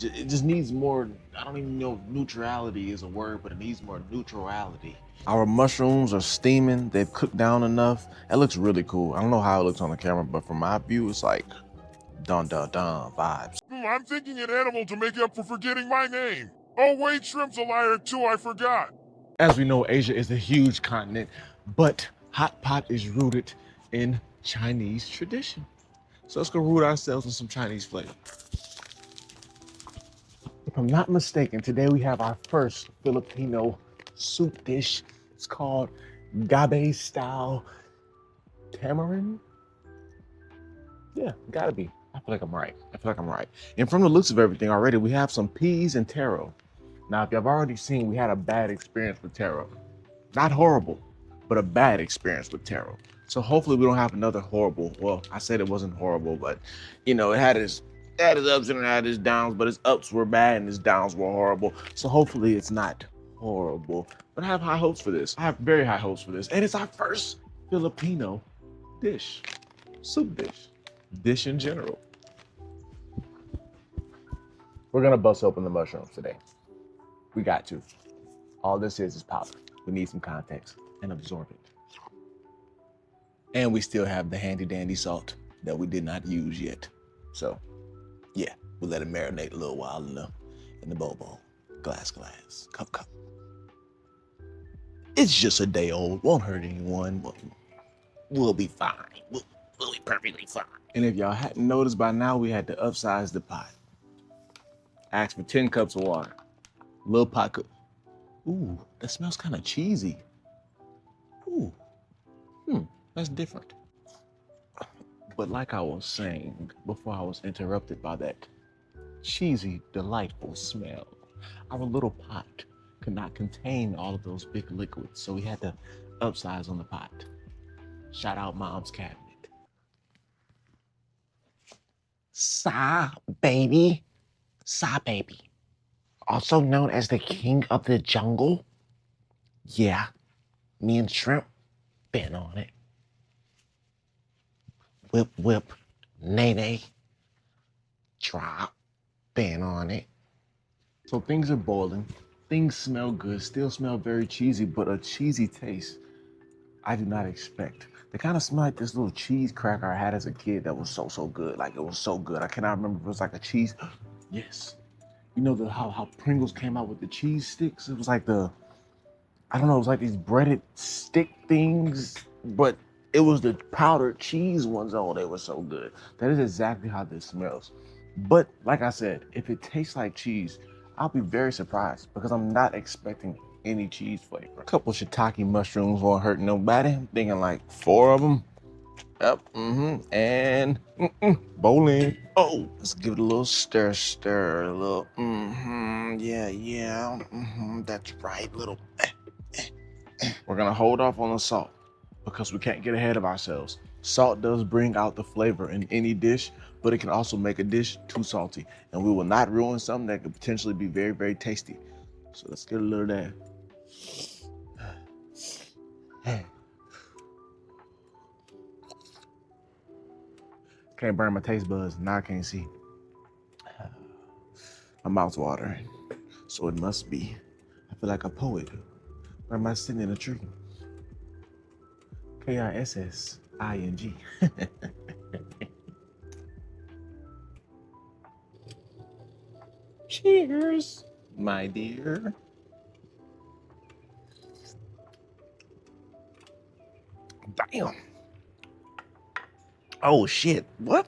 It just needs more. I don't even know if neutrality is a word, but it needs more neutrality. Our mushrooms are steaming. They've cooked down enough. It looks really cool. I don't know how it looks on the camera, but from my view, it's like dun dun dun vibes. I'm thinking an animal to make up for forgetting my name. Oh wait, shrimp's a liar too, I forgot. As we know, Asia is a huge continent, but hot pot is rooted in Chinese tradition. So let's go root ourselves in some Chinese flavor. If I'm not mistaken, today we have our first Filipino soup dish. It's called gabe style tamarind. Yeah, gotta be. I feel like I'm right. And from the looks of everything already, we have some peas and taro. Now, if you've already seen, we had a bad experience with taro. Not horrible, but a bad experience with taro. So hopefully we don't have another horrible. Well, I said it wasn't horrible, but it had its ups and it had its downs, but its ups were bad and its downs were horrible. So hopefully it's not horrible. But I have high hopes for this. I have very high hopes for this. And it's our first Filipino dish, soup dish in general. We're gonna bust open the mushrooms today. We got to. All this is powder. We need some context and absorb it. And we still have the handy dandy salt that we did not use yet. So yeah, we'll let it marinate a little while in the bowl, glass, cup. It's just a day old, won't hurt anyone. We'll be fine. We'll be perfectly fine. And if y'all hadn't noticed by now, we had to upsize the pot. Asked for 10 cups of water. Little pot cook. Ooh, that smells kind of cheesy. Ooh, that's different. But like I was saying before I was interrupted by that cheesy, delightful smell, our little pot could not contain all of those big liquids, so we had to upsize on the pot. Shout out Mom's cabinet. Sa baby. Also known as the king of the jungle. Yeah, me and Shrimp been on it. Whip, nay, drop, been on it. So things are boiling. Things smell good, still smell very cheesy, but a cheesy taste I do not expect. They kind of smell like this little cheese cracker I had as a kid that was so good. Like it was so good. I cannot remember if it was like a cheese. Yes. You know how Pringles came out with the cheese sticks? It was like I don't know, it was like these breaded stick things, but it was the powdered cheese ones. Oh, they were so good. That is exactly how this smells. But like I said, if it tastes like cheese, I'll be very surprised because I'm not expecting any cheese flavor. A couple shiitake mushrooms won't hurt nobody. I'm thinking like 4 of them. Yep, and bowl in. Oh, let's give it a little stir, a little, yeah, that's right, little. We're gonna hold off on the salt because we can't get ahead of ourselves. Salt does bring out the flavor in any dish, but it can also make a dish too salty, and we will not ruin something that could potentially be very, very tasty. So let's get a little of that. Can't burn my taste buds. Now I can't see. My mouth's watering, so it must be. I feel like a poet. Or am I sitting in a tree? Kissing. Cheers, my dear. Damn. Oh shit, what?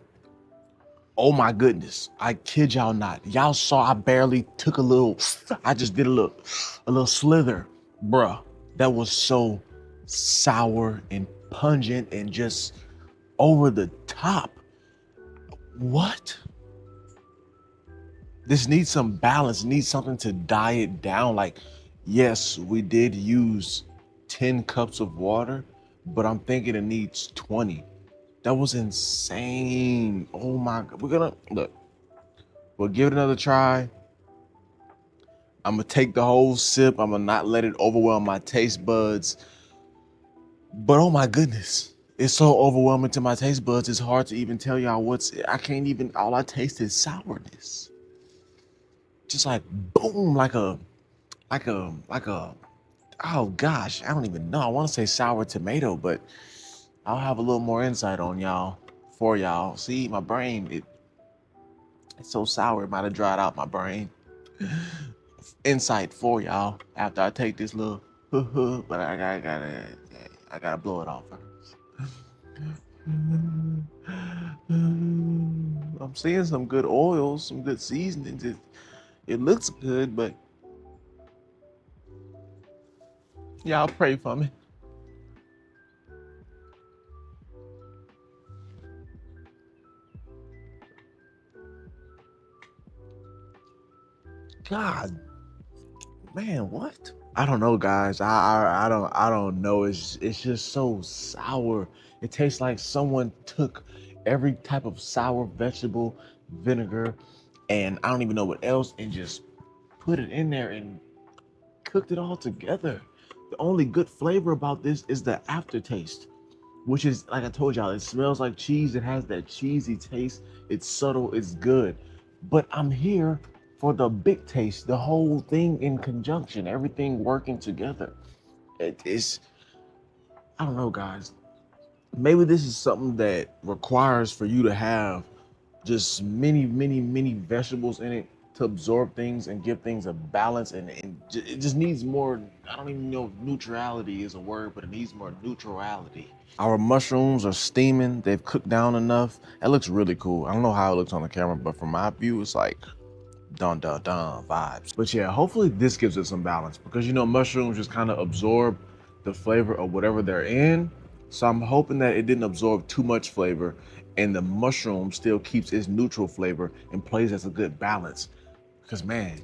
Oh my goodness, I kid y'all not. Y'all saw I barely took I just did a little slither. Bruh, that was so sour and pungent and just over the top. What? This needs some balance, needs something to diet down. Like, yes, we did use 10 cups of water, but I'm thinking it needs 20. That was insane. Oh my God. We'll give it another try. I'm gonna take the whole sip. I'm gonna not let it overwhelm my taste buds. But oh my goodness, it's so overwhelming to my taste buds. It's hard to even tell y'all all I taste is sourness. just like boom, like a, oh gosh, I don't even know. I want to say sour tomato, but I'll have a little more insight on y'all for y'all. See, my brain, it's so sour, it might have dried out my brain. Insight for y'all after I take this little, but I gotta blow it off first. I'm seeing some good oils, some good seasonings. It looks good, but y'all pray for me. God, man, what? I don't know, guys. I don't know. It's just so sour. It tastes like someone took every type of sour vegetable, vinegar, and I don't even know what else, and just put it in there and cooked it all together. The only good flavor about this is the aftertaste, which is, like I told y'all, it smells like cheese. It has that cheesy taste. It's subtle, it's good. But I'm here for the big taste, the whole thing in conjunction, everything working together. It is, I don't know, guys. Maybe this is something that requires for you to have just many vegetables in it to absorb things and give things a balance, and it just needs more. I don't even know if neutrality is a word, but it needs more neutrality. Our mushrooms are steaming. They've cooked down enough. That looks really cool. I don't know how it looks on the camera, but from my view, it's like dun dun dun vibes. But yeah, hopefully this gives it some balance, because you know mushrooms just kind of absorb the flavor of whatever they're in. So I'm hoping that it didn't absorb too much flavor and the mushroom still keeps its neutral flavor and plays as a good balance. Because man,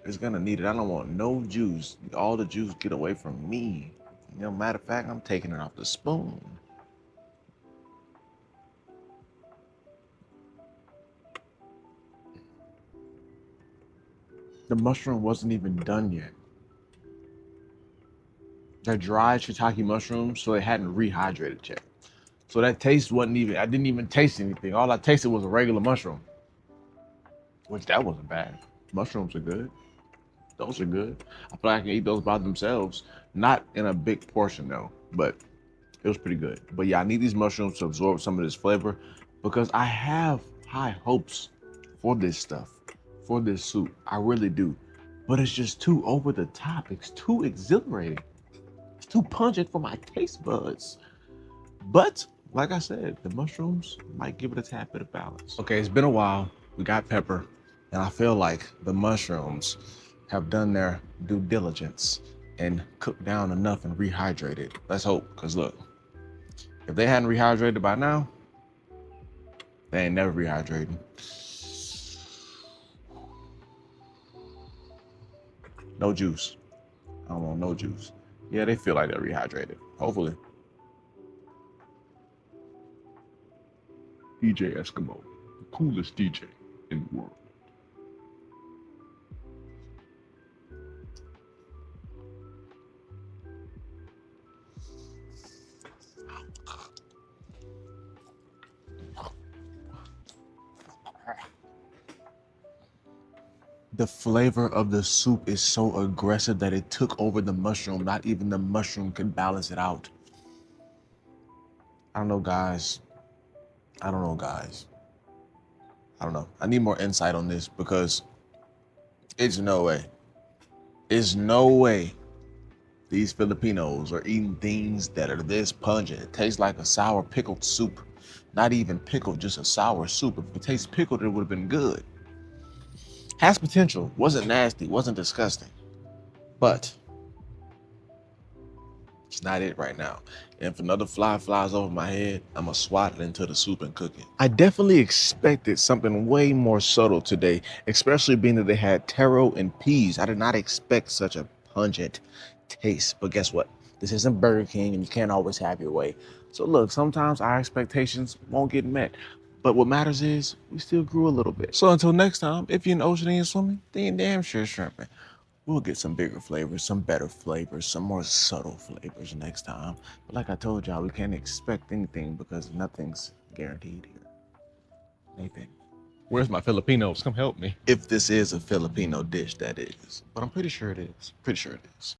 it's gonna need it. I don't want no juice. All the juice get away from me. You know, matter of fact, I'm taking it off the spoon. The mushroom wasn't even done yet. They're dried shiitake mushrooms, so they hadn't rehydrated yet. So that taste wasn't even, I didn't even taste anything. All I tasted was a regular mushroom, which that wasn't bad. Mushrooms are good. Those are good. I feel like I can eat those by themselves. Not in a big portion though, but it was pretty good. But yeah, I need these mushrooms to absorb some of this flavor, because I have high hopes for this stuff, for this soup. I really do. But it's just too over the top. It's too exhilarating. It's too pungent for my taste buds. But like I said, the mushrooms might give it a tad bit of balance. Okay, it's been a while. We got pepper, and I feel like the mushrooms have done their due diligence and cooked down enough and rehydrated. Let's hope, because look, if they hadn't rehydrated by now, they ain't never rehydrating. No juice. I don't want no juice. Yeah, they feel like they're rehydrated. Hopefully. DJ Eskimo, the coolest DJ in the world. The flavor of the soup is so aggressive that it took over the mushroom. Not even the mushroom can balance it out. I don't know, guys. I don't know, guys. I don't know. I need more insight on this, because it's no way. It's no way these Filipinos are eating things that are this pungent. It tastes like a sour pickled soup. Not even pickled, just a sour soup. If it tastes pickled, it would have been good. Has potential. Wasn't nasty. Wasn't disgusting. But it's not it right now. And if another fly flies over my head, I'm gonna swat it into the soup and cook it. I definitely expected something way more subtle today, especially being that they had taro and peas. I did not expect such a pungent taste. But guess what? This isn't Burger King, and you can't always have your way. So look, sometimes our expectations won't get met. But what matters is we still grew a little bit. So until next time, if you're in the ocean and you're swimming, then you're damn sure shrimping. We'll get some bigger flavors, some better flavors, some more subtle flavors next time. But like I told y'all, we can't expect anything, because nothing's guaranteed here. Nathan. Where's my Filipinos? Come help me. If this is a Filipino dish, that is. But I'm pretty sure it is. Pretty sure it is.